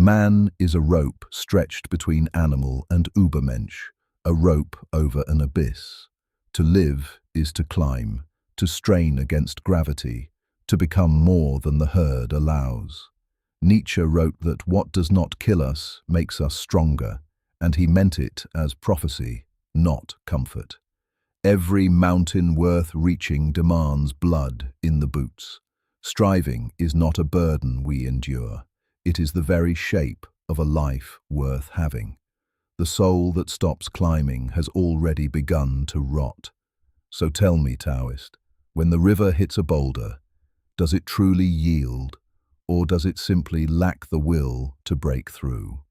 Man is a rope stretched between animal and Ubermensch, a rope over an abyss. To live is to climb, to strain against gravity, to become more than the herd allows. Nietzsche wrote that what does not kill us makes us stronger, and he meant it as prophecy, not comfort. Every mountain worth reaching demands blood in the boots. Striving is not a burden we endure. It is the very shape of a life worth having. The soul that stops climbing has already begun to rot. So tell me, Taoist, when the river hits a boulder, does it truly yield, or does it simply lack the will to break through?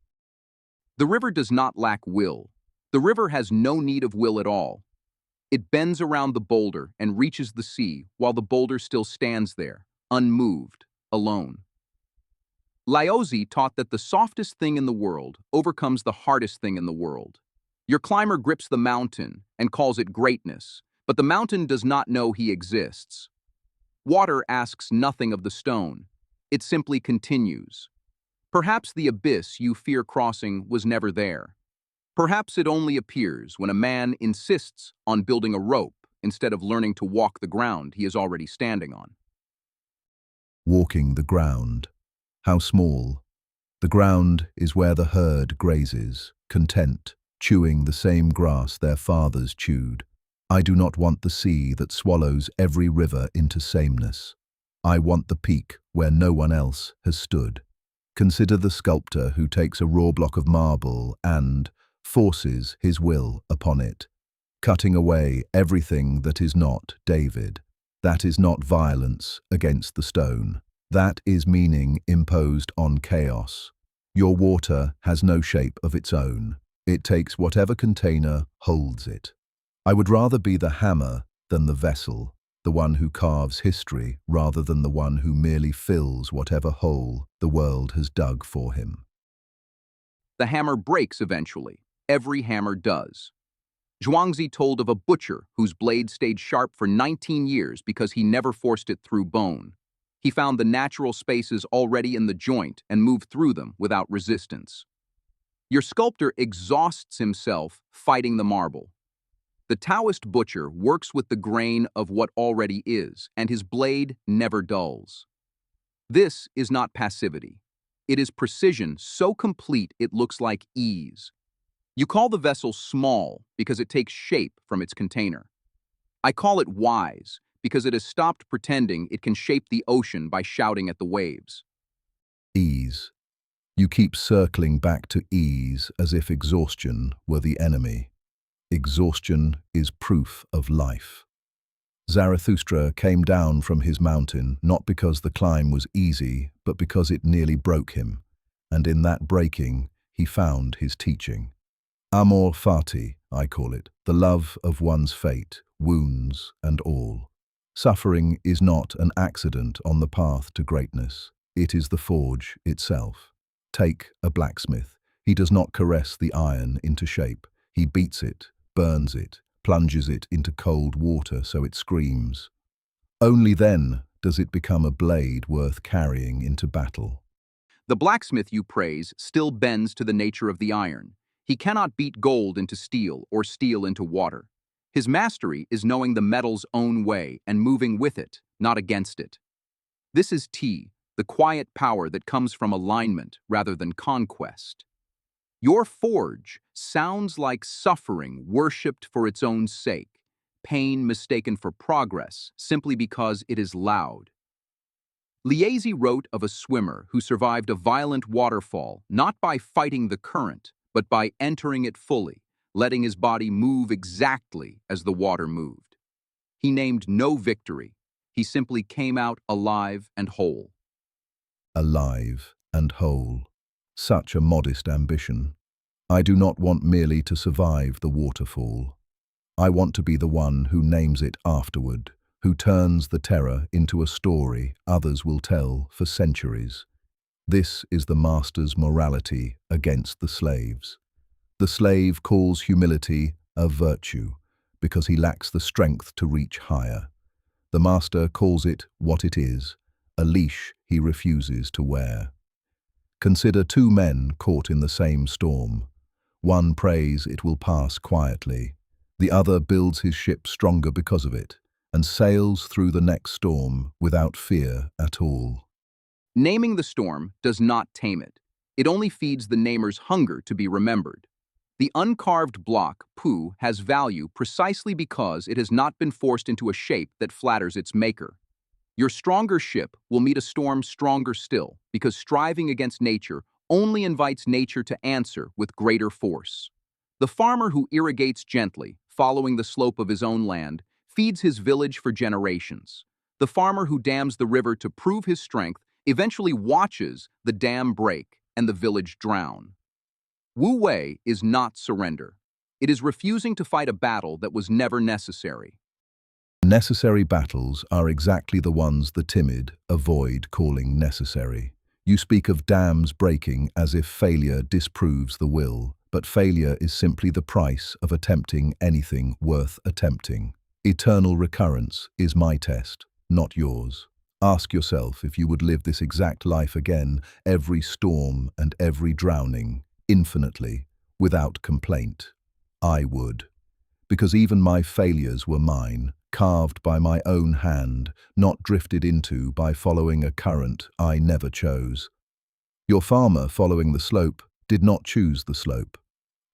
The river does not lack will. The river has no need of will at all. It bends around the boulder and reaches the sea while the boulder still stands there, unmoved, alone. Laozi taught that the softest thing in the world overcomes the hardest thing in the world. Your climber grips the mountain and calls it greatness, but the mountain does not know he exists. Water asks nothing of the stone. It simply continues. Perhaps the abyss you fear crossing was never there. Perhaps it only appears when a man insists on building a rope instead of learning to walk the ground he is already standing on. Walking the ground. How small. The ground is where the herd grazes, content, chewing the same grass their fathers chewed. I do not want the sea that swallows every river into sameness. I want the peak where no one else has stood. Consider the sculptor who takes a raw block of marble and forces his will upon it, cutting away everything that is not David. That is not violence against the stone. That is meaning imposed on chaos. Your water has no shape of its own. It takes whatever container holds it. I would rather be the hammer than the vessel, the one who carves history rather than the one who merely fills whatever hole the world has dug for him. The hammer breaks eventually. Every hammer does. Zhuangzi told of a butcher whose blade stayed sharp for 19 years because he never forced it through bone. He found the natural spaces already in the joint and moved through them without resistance. Your sculptor exhausts himself fighting the marble. The Taoist butcher works with the grain of what already is, and his blade never dulls. This is not passivity. It is precision so complete it looks like ease. You call the vessel small because it takes shape from its container. I call it wise because it has stopped pretending it can shape the ocean by shouting at the waves. Ease. You keep circling back to ease as if exhaustion were the enemy. Exhaustion is proof of life. Zarathustra came down from his mountain not because the climb was easy, but because it nearly broke him, and in that breaking he found his teaching. Amor fati, I call it, the love of one's fate, wounds and all. Suffering is not an accident on the path to greatness. It is the forge itself. Take a blacksmith. He does not caress the iron into shape. He beats it, burns it, plunges it into cold water so it screams. Only then does it become a blade worth carrying into battle. The blacksmith you praise still bends to the nature of the iron. He cannot beat gold into steel or steel into water. His mastery is knowing the metal's own way and moving with it, not against it. This is T, the quiet power that comes from alignment rather than conquest. Your forge sounds like suffering worshipped for its own sake, pain mistaken for progress simply because it is loud. Laozi wrote of a swimmer who survived a violent waterfall not by fighting the current, but by entering it fully, letting his body move exactly as the water moved. He named no victory. He simply came out alive and whole. Alive and whole. Such a modest ambition. I do not want merely to survive the waterfall. I want to be the one who names it afterward, who turns the terror into a story others will tell for centuries. This is the master's morality against the slave's. The slave calls humility a virtue because he lacks the strength to reach higher. The master calls it what it is, a leash he refuses to wear. Consider two men caught in the same storm. One prays it will pass quietly. The other builds his ship stronger because of it and sails through the next storm without fear at all. Naming the storm does not tame it. It only feeds the namer's hunger to be remembered. The uncarved block, pu, has value precisely because it has not been forced into a shape that flatters its maker. Your stronger ship will meet a storm stronger still, because striving against nature only invites nature to answer with greater force. The farmer who irrigates gently, following the slope of his own land, feeds his village for generations. The farmer who dams the river to prove his strength eventually watches the dam break and the village drown. Wu Wei is not surrender. It is refusing to fight a battle that was never necessary. Necessary battles are exactly the ones the timid avoid calling necessary. You speak of dams breaking as if failure disproves the will, but failure is simply the price of attempting anything worth attempting. Eternal recurrence is my test, not yours. Ask yourself if you would live this exact life again, every storm and every drowning, infinitely, without complaint. I would. Because even my failures were mine, carved by my own hand, not drifted into by following a current I never chose. Your farmer following the slope did not choose the slope.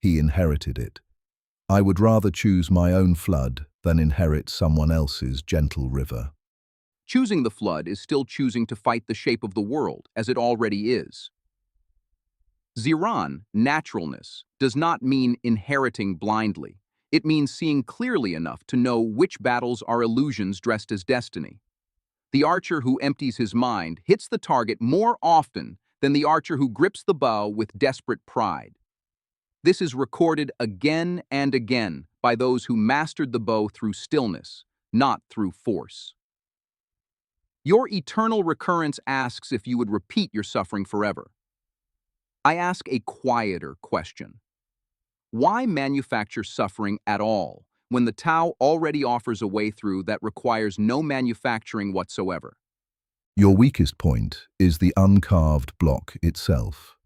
He inherited it. I would rather choose my own flood than inherit someone else's gentle river. Choosing the flood is still choosing to fight the shape of the world as it already is. Ziran, naturalness, does not mean inheriting blindly. It means seeing clearly enough to know which battles are illusions dressed as destiny. The archer who empties his mind hits the target more often than the archer who grips the bow with desperate pride. This is recorded again and again by those who mastered the bow through stillness, not through force. Your eternal recurrence asks if you would repeat your suffering forever. I ask a quieter question. Why manufacture suffering at all when the Tao already offers a way through that requires no manufacturing whatsoever? Your weakest point is the uncarved block itself.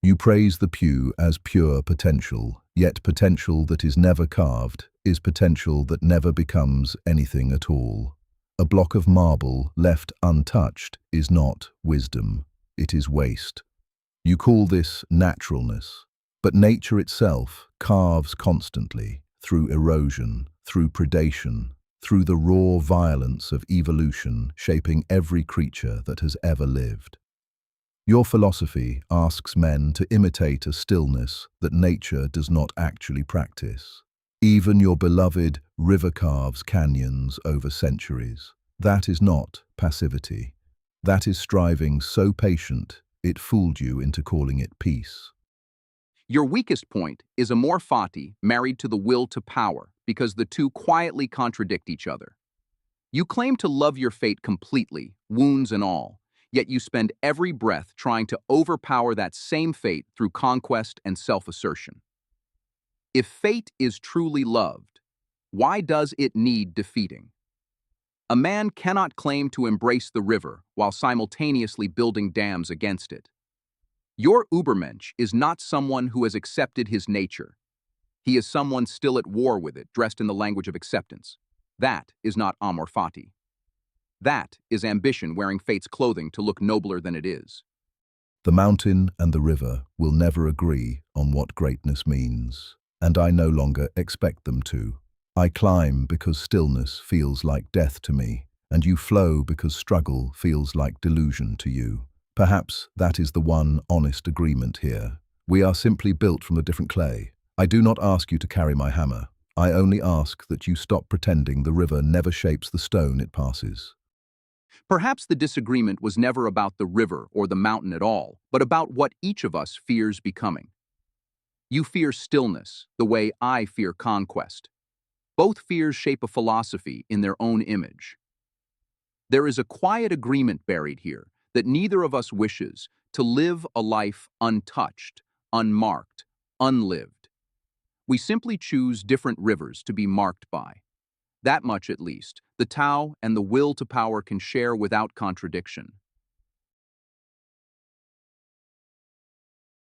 You praise the pew as pure potential, yet potential that is never carved is potential that never becomes anything at all. A block of marble left untouched is not wisdom, it is waste. You call this naturalness, but nature itself carves constantly, through erosion, through predation, through the raw violence of evolution shaping every creature that has ever lived. Your philosophy asks men to imitate a stillness that nature does not actually practice. Even your beloved river carves canyons over centuries. That is not passivity. That is striving so patient it fooled you into calling it peace. Your weakest point is amor fati married to the will to power because the two quietly contradict each other. You claim to love your fate completely, wounds and all, yet you spend every breath trying to overpower that same fate through conquest and self-assertion. If fate is truly loved, why does it need defeating? A man cannot claim to embrace the river while simultaneously building dams against it. Your Ubermensch is not someone who has accepted his nature. He is someone still at war with it, dressed in the language of acceptance. That is not amor fati. That is ambition wearing fate's clothing to look nobler than it is. The mountain and the river will never agree on what greatness means, and I no longer expect them to. I climb because stillness feels like death to me, and you flow because struggle feels like delusion to you. Perhaps that is the one honest agreement here. We are simply built from a different clay. I do not ask you to carry my hammer. I only ask that you stop pretending the river never shapes the stone it passes. Perhaps the disagreement was never about the river or the mountain at all, but about what each of us fears becoming. You fear stillness, the way I fear conquest. Both fears shape a philosophy in their own image. There is a quiet agreement buried here that neither of us wishes to live a life untouched, unmarked, unlived. We simply choose different rivers to be marked by. That much, at least, the Tao and the will to power can share without contradiction.